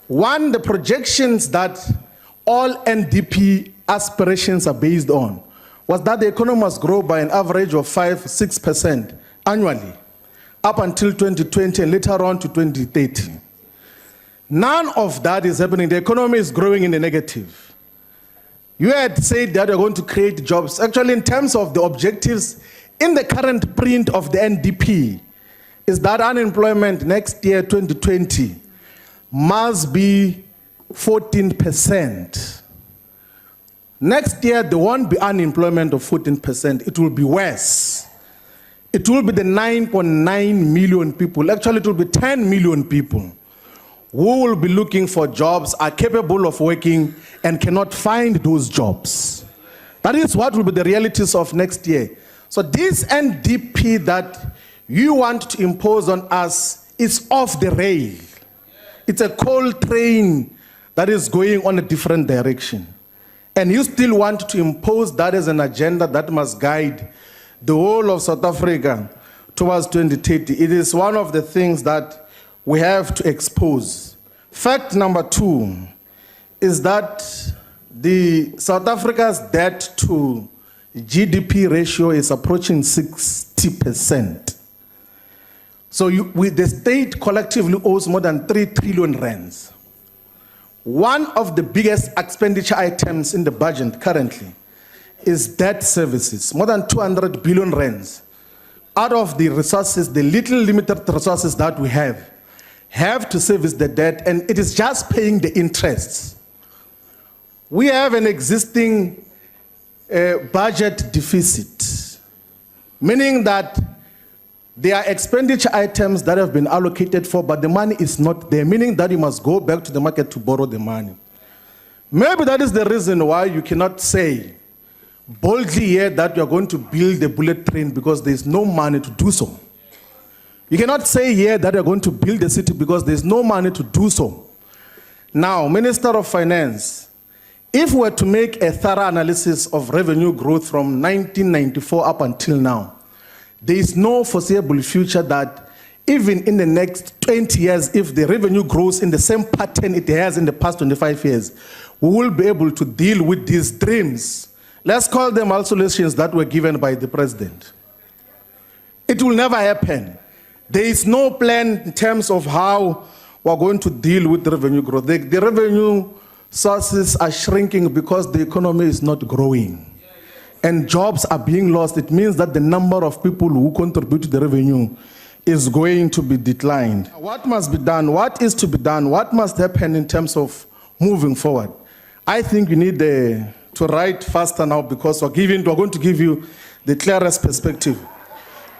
One, the projections that all NDP aspirations are based on was that the economy must grow by an average of 5-6% annually up until 2020 and later on to 2030. None of that is happening. The economy is growing in the negative. You had said that you're going to create jobs. Actually, in terms of the objectives, in the current print of the NDP, is that unemployment next year, 2020, must be 14%. Next year, there won't be unemployment of 14%. It will be worse. It will be the 9.9 million people. Actually, it will be 10 million people who will be looking for jobs, are capable of working, and cannot find those jobs. That is what will be the realities of next year. So this NDP that you want to impose on us is off the rail. It's a coal train that is going on a different direction. And you still want to impose that as an agenda that must guide the whole of South Africa towards 2030. It is one of the things that we have to expose. Fact number 2 is that the South Africa's debt to GDP ratio is approaching 60%. So the state collectively owes more than 3 trillion rands. One of the biggest expenditure items in the budget currently is debt services, more than 200 billion rands. Out of the resources, the little limited resources that we have to service the debt, and it is just paying the interests. We have an existing budget deficit, meaning that there are expenditure items that have been allocated for, but the money is not there, meaning that you must go back to the market to borrow the money. Maybe that is the reason why you cannot say boldly here that you are going to build a bullet train because there is no money to do so. You cannot say here that you're going to build a city because there's no money to do so. Now, Minister of Finance, if we were to make a thorough analysis of revenue growth from 1994 up until now, there is no foreseeable future that even in the next 20 years, if the revenue grows in the same pattern it has in the past 25 years, we will be able to deal with these dreams. Let's call them isolations that were given by the president. It will never happen. There is no plan in terms of how we're going to deal with the revenue growth. The revenue sources are shrinking because the economy is not growing. And jobs are being lost. It means that the number of people who contribute to the revenue is going to be declined. What must be done? What is to be done? What must happen in terms of moving forward? I think you need to write faster now because we're going to give you the clearest perspective.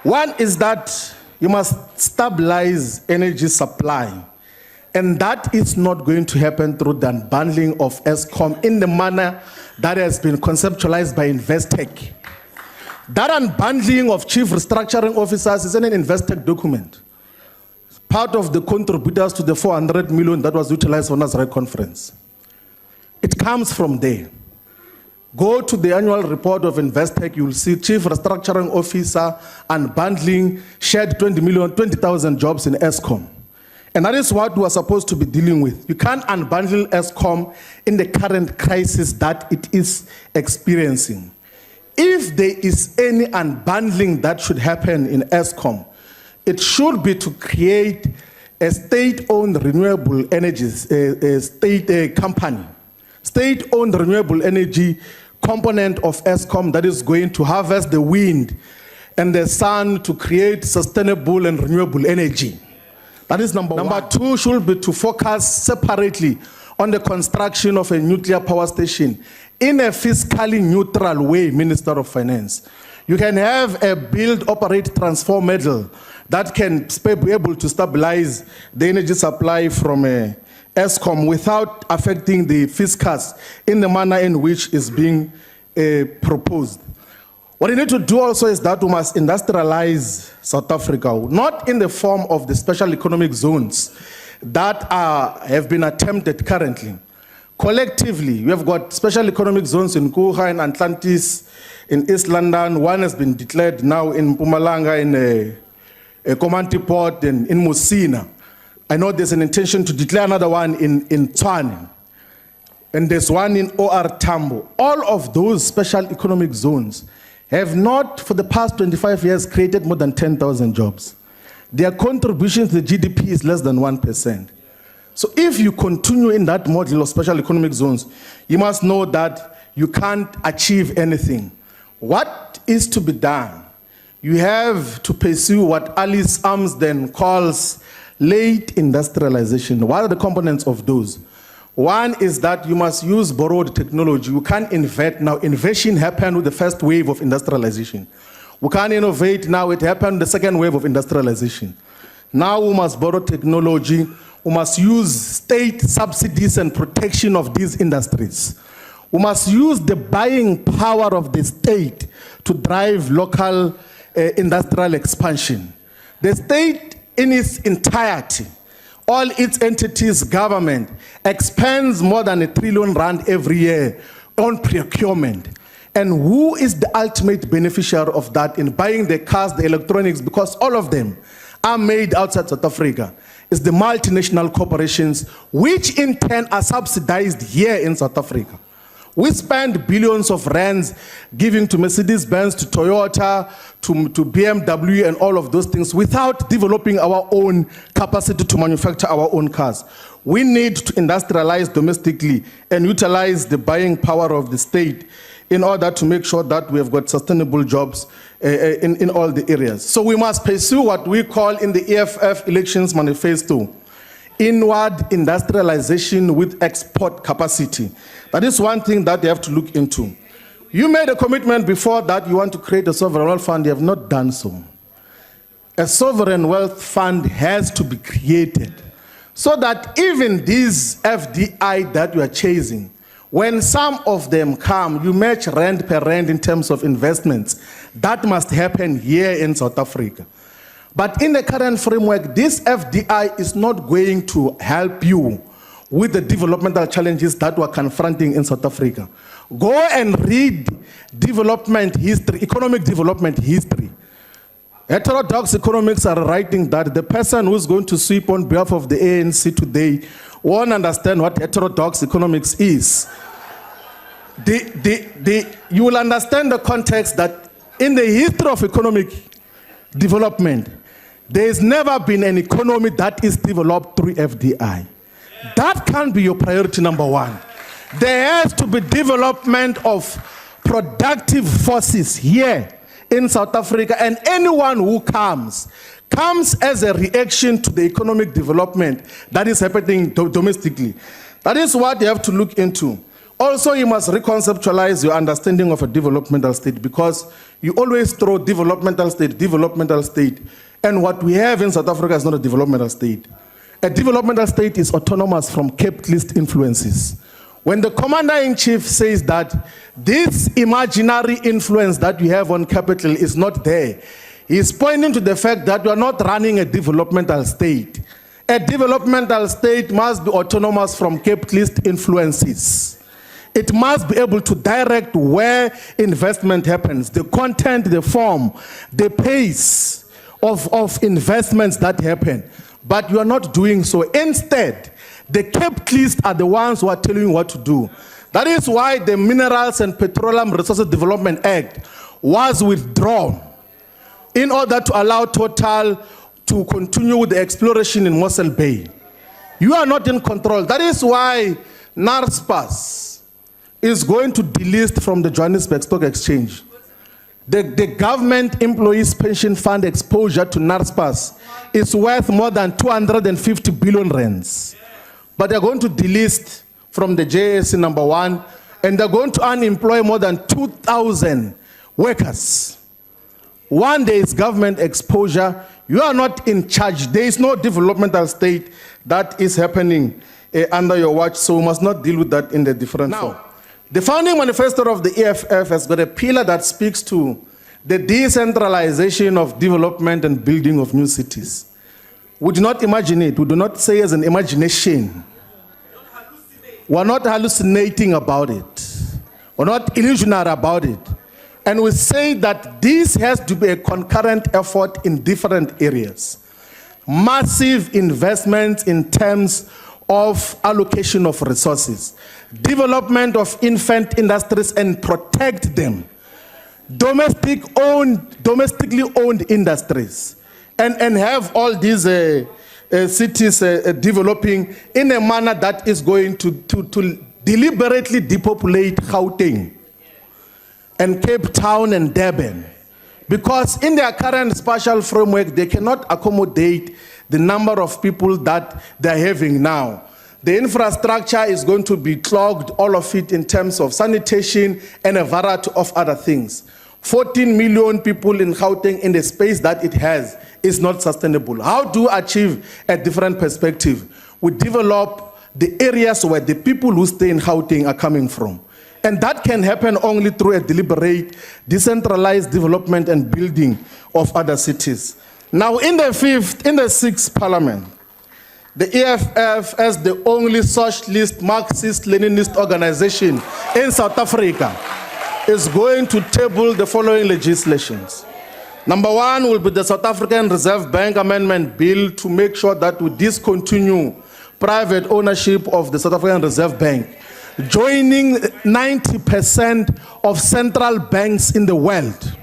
One is that you must stabilize energy supply. And that is not going to happen through the unbundling of Eskom in the manner that has been conceptualized by Investec. That unbundling of chief restructuring officers is an Investec document. Part of the contributors to the 400 million that was utilized for Nazareth conference. It comes from there. Go to the annual report of Investec, you will see chief restructuring officer unbundling shared 20,000 jobs in Eskom. And that is what we are supposed to be dealing with. You can't unbundle Eskom in the current crisis that it is experiencing. If there is any unbundling that should happen in Eskom, it should be to create a state-owned renewable energies, a company, state-owned renewable energy component of Eskom that is going to harvest the wind and the sun to create sustainable and renewable energy. That is number one. Number 2 should be to focus separately on the construction of a nuclear power station in a fiscally neutral way, Minister of Finance. You can have a build, operate, transform model that can be able to stabilize the energy supply from Eskom without affecting the fiscus in the manner in which is being proposed. What you need to do also is that we must industrialize South Africa, not in the form of the special economic zones that have been attempted currently. Collectively, we have got special economic zones in Kuha, in Atlantis, in East London. One has been declared now in Mpumalanga, in Komanti Port, and in Musina. I know there's an intention to declare another one in Tshwane, and there's one in OR Tambo. All of those special economic zones have not, for the past 25 years, created more than 10,000 jobs. Their contribution to the GDP is less than 1%. So if you continue in that model of special economic zones, you must know that you can't achieve anything. What is to be done? You have to pursue what Alice Amsden calls late industrialization. What are the components of those? One is that you must use borrowed technology. You can't invent now. Innovation happened with the first wave of industrialization. We can't innovate now. It happened with the second wave of industrialization. Now we must borrow technology. We must use state subsidies and protection of these industries. We must use the buying power of the state to drive local industrial expansion. The state in its entirety, all its entities, government, expends more than R1 trillion every year on procurement. And who is the ultimate beneficiary of that in buying the cars, the electronics, because all of them are made outside South Africa? It's the multinational corporations, which in turn are subsidized here in South Africa. We spend billions of rands giving to Mercedes-Benz, to Toyota, to BMW and all of those things without developing our own capacity to manufacture our own cars. We need to industrialize domestically and utilize the buying power of the state in order to make sure that we have got sustainable jobs in all the areas. So we must pursue what we call in the EFF Elections Manifesto, inward industrialization with export capacity. That is one thing that they have to look into. You made a commitment before that you want to create a sovereign wealth fund. You have not done so. A sovereign wealth fund has to be created so that even these FDI that you are chasing, when some of them come, you match rand per rand in terms of investments. That must happen here in South Africa. But in the current framework, this FDI is not going to help you with the developmental challenges that we're confronting in South Africa. Go and read development history, economic development history. Heterodox economics are writing that the person who's going to sweep on behalf of the ANC today won't understand what heterodox economics is. You will understand the context that in the history of economic development, there has never been an economy that is developed through FDI. That can't be your priority number one. There has to be development of productive forces here in South Africa, and anyone who comes as a reaction to the economic development that is happening domestically. That is what you have to look into. Also, you must reconceptualize your understanding of a developmental state, because you always throw developmental state, and what we have in South Africa is not a developmental state. A developmental state is autonomous from capitalist influences. When the commander-in-chief says that this imaginary influence that you have on capital is not there, he is pointing to the fact that you are not running a developmental state. A developmental state must be autonomous from capitalist influences. It must be able to direct where investment happens, the content, the form, the pace of investments that happen. But you are not doing so. Instead, the capitalists are the ones who are telling you what to do. That is why the Minerals and Petroleum Resources Development Act was withdrawn in order to allow Total to continue with the exploration in Mossel Bay. You are not in control. That is why NARSPAS is going to delist from the Johannesburg Stock Exchange. The government employees pension fund exposure to NARSPAS is worth more than 250 billion rands. But they're going to delist from the JSE number one, and they're going to unemploy more than 2,000 workers. One, there is government exposure. You are not in charge. There is no developmental state that is happening under your watch, so we must not deal with that in the different form. The founding manifesto of the EFF has got a pillar that speaks to the decentralization of development and building of new cities. We do not imagine it. We do not say as an imagination. We're not hallucinating about it. We're not illusionary about it. And we say that this has to be a concurrent effort in different areas. massive investments in terms of allocation of resources, development of infant industries and protect them, domestically owned industries, and have all these cities developing in a manner that is going to deliberately depopulate Gauteng and Cape Town and Durban. Because in their current spatial framework, they cannot accommodate the number of people that they're having now. The infrastructure is going to be clogged, all of it in terms of sanitation and a variety of other things. 14 million people in Gauteng in the space that it has is not sustainable. How do we achieve a different perspective? We develop the areas where the people who stay in Gauteng are coming from. And that can happen only through a deliberate, decentralized development and building of other cities. Now, in the sixth parliament, the EFF, as the only socialist, Marxist, Leninist organization in South Africa, is going to table the following legislations. Number one will be the South African Reserve Bank Amendment Bill to make sure that we discontinue private ownership of the South African Reserve Bank, joining 90% of central banks in the world.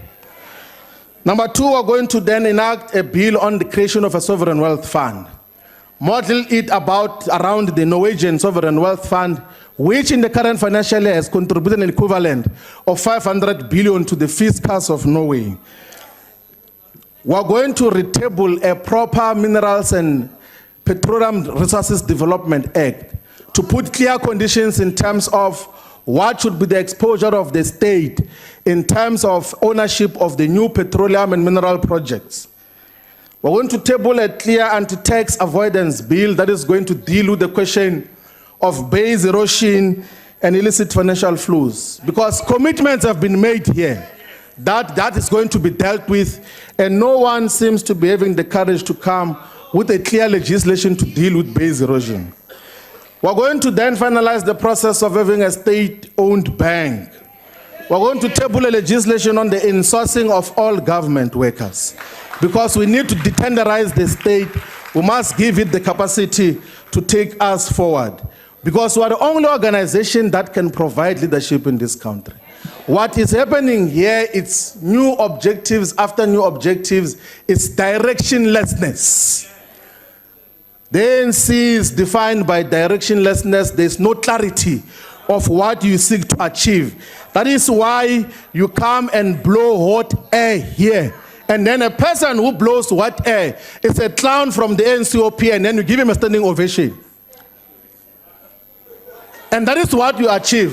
Number two, we're going to then enact a bill on the creation of a sovereign wealth fund. Model it around the Norwegian sovereign wealth fund, which in the current financial year has contributed an equivalent of 500 billion to the fiscus of Norway. We're going to retable a proper Minerals and Petroleum Resources Development Act to put clear conditions in terms of what should be the exposure of the state in terms of ownership of the new petroleum and mineral projects. We're going to table a clear anti-tax avoidance bill that is going to deal with the question of base erosion and illicit financial flows, because commitments have been made here that is going to be dealt with, and no one seems to be having the courage to come with a clear legislation to deal with base erosion. We're going to then finalize the process of having a state-owned bank. We're going to table a legislation on the insourcing of all government workers, because we need to detenderize the state. We must give it the capacity to take us forward, because we are the only organization that can provide leadership in this country. What is happening here, it's new objectives after new objectives. It's directionlessness. The ANC is defined by directionlessness. There's no clarity of what you seek to achieve. That is why you come and blow hot air here. And then a person who blows hot air is a clown from the NCOP, and then you give him a standing ovation. And that is what you achieve.